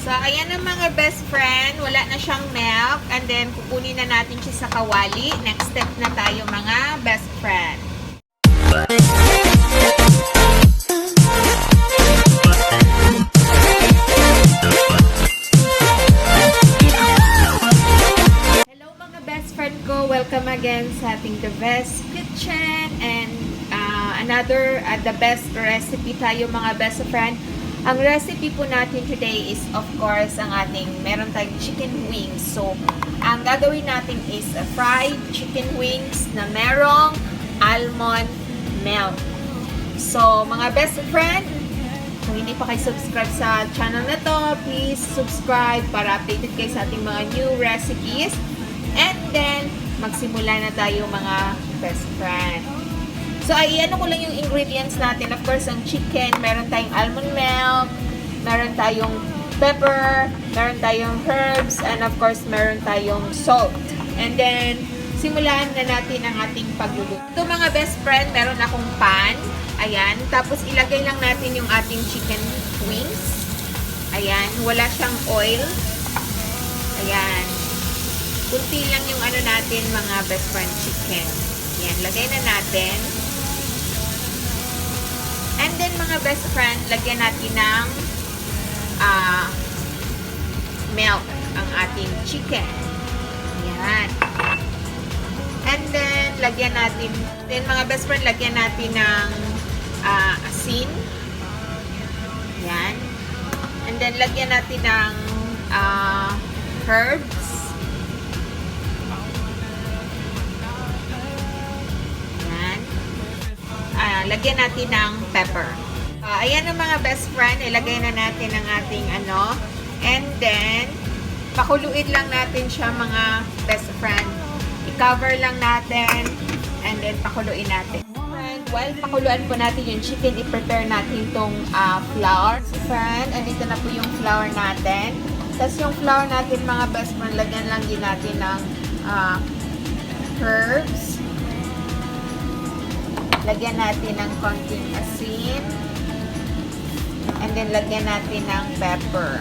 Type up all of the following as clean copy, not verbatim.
So, ayan ang mga best friend. Wala na siyang milk. And then, kukunin na natin siya sa kawali. Next step na tayo mga best friend. Hello mga best friend ko. Welcome again sa ating DeVez kitchen. And another the best recipe tayo mga best friend. Ang recipe po natin today is of course ang ating meron tayong chicken wings. So, ang gagawin natin is a fried chicken wings na merong almond milk. So, mga best friend, kung hindi pa kayo subscribe sa channel na to, please subscribe para updated kayo sa ating mga new recipes. And then, magsimula na tayo mga best friend. So, ano ko lang yung ingredients natin. Of course, ang chicken, meron tayong almond milk, meron tayong pepper, meron tayong herbs, and of course, meron tayong salt. And then, simulan na natin ang ating pagluluto. Ito mga best friend, meron akong pan. Ayan. Tapos, ilagay lang natin yung ating chicken wings. Ayan. Wala siyang oil. Ayan. Kunti lang yung ano natin, mga best friend chicken. Ayan. Lagay na natin. And then, mga best friend, lagyan natin ng milk ang ating chicken. Ayan. And then, lagyan natin, mga best friend, lagyan natin ng asin. Ayan. And then, lagyan natin ng herbs. Lagyan natin ng pepper. Ayan ang mga best friend. Ilagay na natin ang ating ano. And then, pakuluin lang natin siya mga best friend. I-cover lang natin. And then, pakuluin natin. And while pakuluan po natin yung chicken, i-prepare natin itong flour. Friend, andito na po yung flour natin. Tapos yung flour natin mga best friend, lagyan lang din natin ng herbs. Lagyan natin ng konting asin. And then, lagyan natin ng pepper.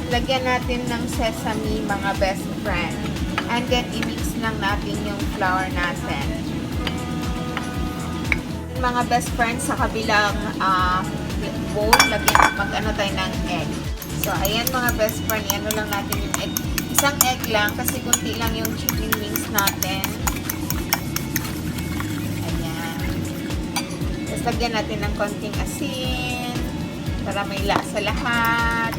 Lagyan natin ng sesame, mga best friend. And then, i-mix lang natin yung flour natin. Mga best friend, sa kabilang bowl, mag-ano tayo ng egg. So, ayan mga best friend, ano lang natin yung egg. Isang egg lang, kasi kunti lang yung chicken wings natin. Lagyan natin ng konting asin para may lasa lahat.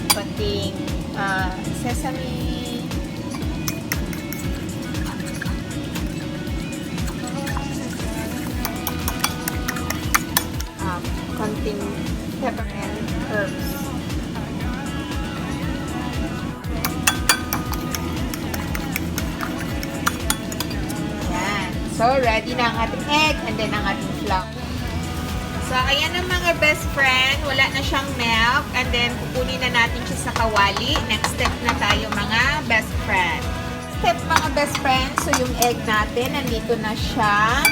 Konting sesame. Konting pepper and herbs. So, ready na ang ating egg and then ang ating flour. So, ayan ang mga best friend. Wala na siyang milk. And then, kukunin na natin siya sa kawali. Next step na tayo mga best friend. Step mga best friend. So, yung egg natin, nandito na siya.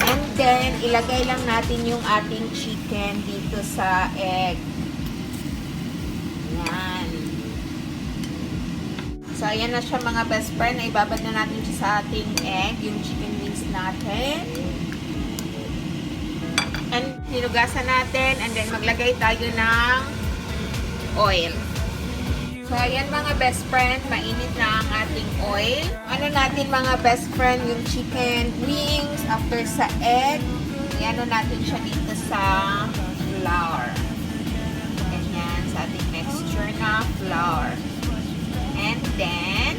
And then, ilagay lang natin yung ating chicken dito sa egg. Ayan. So, ayan na siya mga best friend. Ibabad na natin siya sa ating egg, yung chicken wings natin. And, hinugasan natin. And then, maglagay tayo ng oil. So, ayan mga best friend. Mainit na ang ating oil. Ano natin mga best friend, yung chicken wings after sa egg. Iano natin siya dito sa flour. Ganyan, sa ating mixture na flour. And then,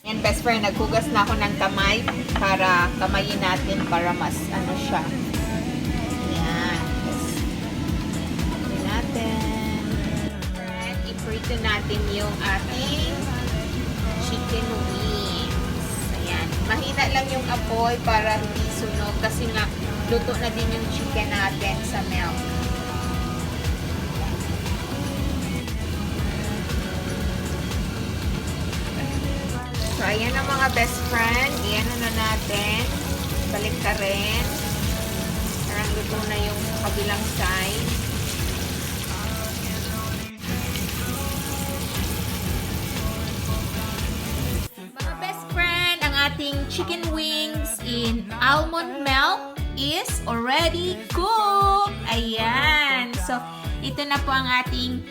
and best friend, naghugas na ako ng kamay para kamayin natin para mas ano siya. Ayan. Natin. And i-prito natin yung ating chicken wings. Ayan. Mahina lang yung apoy para hindi sunog kasi nga luto na din yung chicken natin sa milk. So, ayan ang mga best friend. Iyan na natin. check ka rin. Parang luto na yung kabilang side. Mga best friend, ang ating chicken wings in almond milk is already cooked. Ayan. So, ito na po ang ating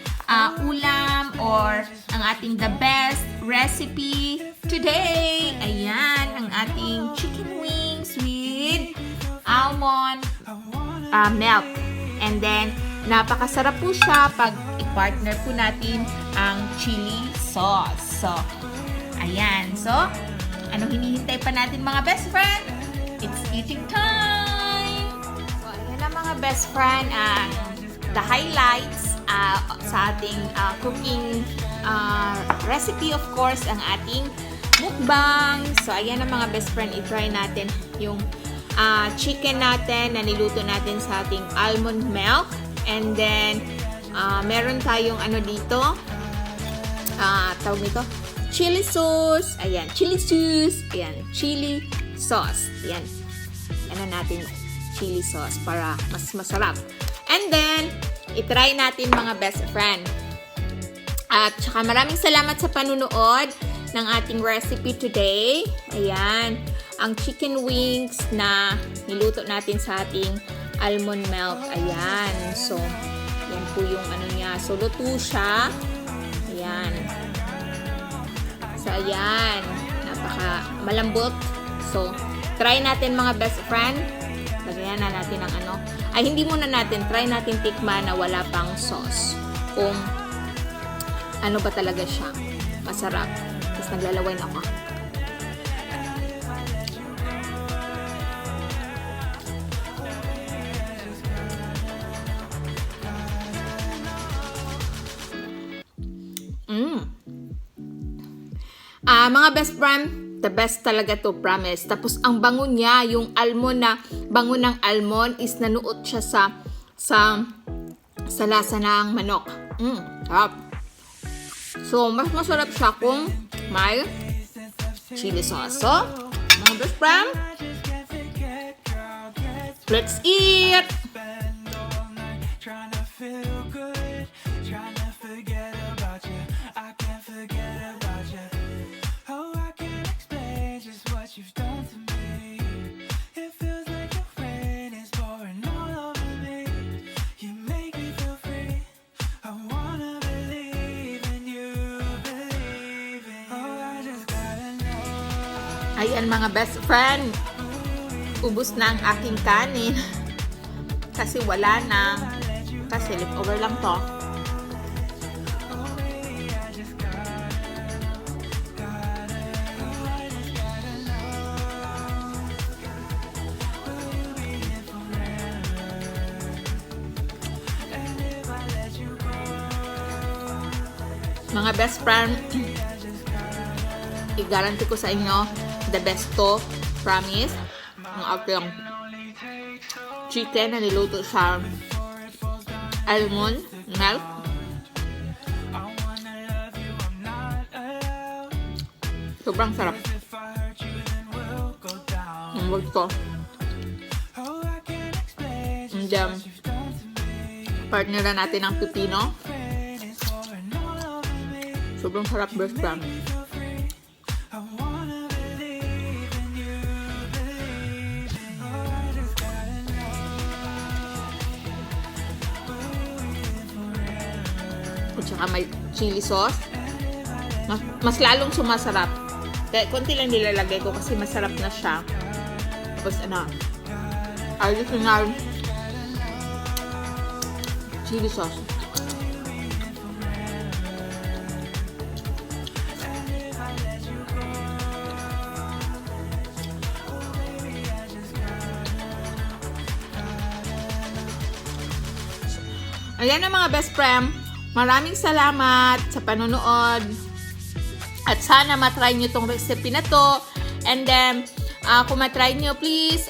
ulam or ang ating the best recipe today. Ayan, ang ating chicken wings with almond milk. And then, napakasarap po siya pag i-partner po natin ang chili sauce. So, ayan. So, anong hinihintay pa natin mga best friend? It's eating time! So, ayan na mga best friend. The highlights sa ating cooking recipe, of course, ang ating mukbang. So, ayan na mga best friend. I-try natin yung chicken natin na niluto natin sa ating almond milk. And then, meron tayong ano dito, tawag nito, chili sauce. Ayan, chili sauce. Ayan, chili sauce. Ayan. Ano natin chili sauce para mas masarap. And then, itry natin mga best friend. At saka maraming salamat sa panunood ng ating recipe today. Ayan, ang chicken wings na niluto natin sa ating almond milk. Ayan, so, yan po yung ano niya. So, luto siya. Ayan. So, ayan. Napaka malambot. So, try natin mga best friend. Lagyan na natin ang ano. Ay, hindi muna natin. Try natin tikman na wala pang sauce. Kung ano ba talaga siya. Masarap. Tapos naglalaway na ako. Mga best friend, the best talaga to, promise. Tapos ang bango niya, yung almond na bango ng almond is nanuot siya sa lasa ng manok. Sarap. So, mas masarap siya kung may chili sauce. So, mga best friend, let's eat! Ayan mga best friend, ubos na ang aking kanin kasi wala na, kasi leftover lang to. Mga best friend, i-guarantee ko sa inyo, the best to, promise. Ang aking chicken na niluto sa almond milk. Sobrang sarap. Ang wag ko. And partner na natin ang pipino. Sobrang sarap, best friend. At saka may chili sauce. Mas lalong sumasarap. Kaya konti lang nilalagay ko kasi masarap na siya. Tapos ano, additional chili sauce. Ayan na mga best friend. Maraming salamat sa panonood. At sana matry nyo tong recipe na to. And then, kung matry nyo, please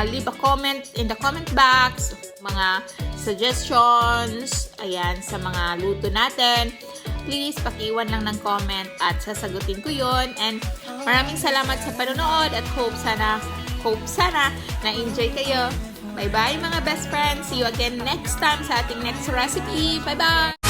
leave a comment in the comment box. Mga suggestions. Ayan, sa mga luto natin. Please, pakiwan lang ng comment at sasagutin ko yon. And maraming salamat sa panonood at hope sana hope sana na-enjoy kayo. Bye-bye mga best friends. See you again next time sa ating next recipe. Bye-bye!